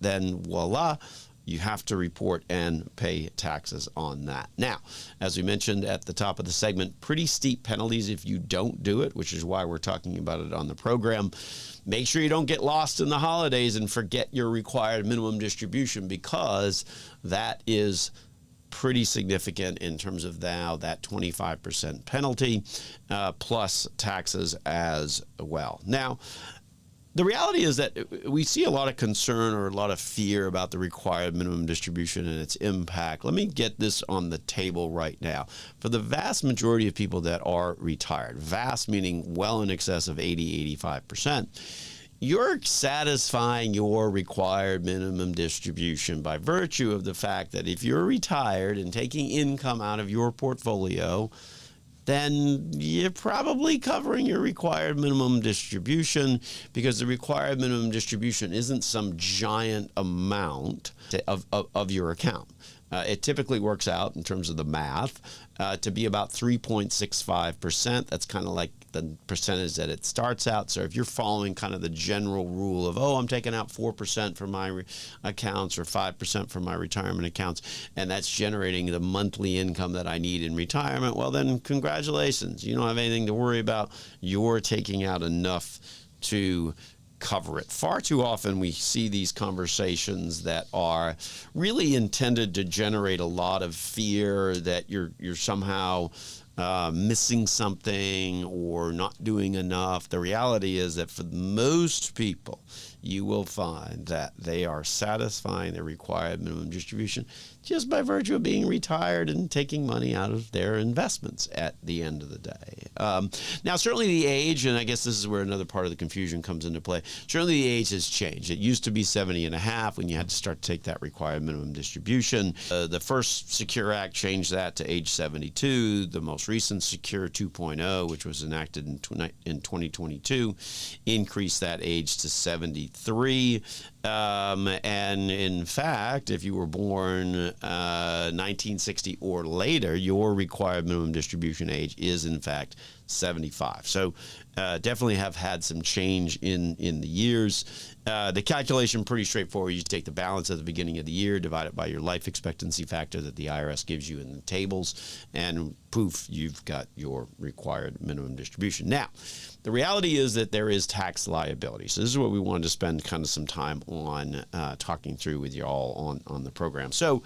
then voila, you have to report and pay taxes on that. Now, as we mentioned at the top of the segment, pretty steep penalties if you don't do it, which is why we're talking about it on the program. Make sure you don't get lost in the holidays and forget your required minimum distribution, because that is pretty significant in terms of now that 25% penalty plus taxes as well. Now, the reality is that we see a lot of concern or a lot of fear about the required minimum distribution and its impact. Let me get this on the table right now. For the vast majority of people that are retired, vast meaning well in excess of 80–85%, you're satisfying your required minimum distribution by virtue of the fact that if you're retired and taking income out of your portfolio, then you're probably covering your required minimum distribution, because the required minimum distribution isn't some giant amount of your account. It typically works out in terms of the math to be about 3.65%. That's kind of like the percentage that it starts out. So if you're following kind of the general rule of, oh, I'm taking out 4% from my accounts or 5% from my retirement accounts, and that's generating the monthly income that I need in retirement, well, then congratulations. You don't have anything to worry about. You're taking out enough to cover it. Far too often we see these conversations that are really intended to generate a lot of fear that you're somehow missing something or not doing enough. The reality is that for most people, you will find that they are satisfying their required minimum distribution just by virtue of being retired and taking money out of their investments at the end of the day. Now, certainly the age, and I guess this is where another part of the confusion comes into play, certainly the age has changed. It used to be 70 and a half when you had to start to take that required minimum distribution. The first Secure Act changed that to age 72. The most recent Secure 2.0, which was enacted in 2022, increased that age to 73. And in fact, if you were born 1960 or later, your required minimum distribution age is in fact 75. So definitely have had some change in the years. The calculation pretty straightforward. You take the balance at the beginning of the year, divide it by your life expectancy factor that the IRS gives you in the tables, and poof, you've got your required minimum distribution. Now, the reality is that there is tax liability. So this is what we wanted to spend kind of some time on talking through with you all on the program. So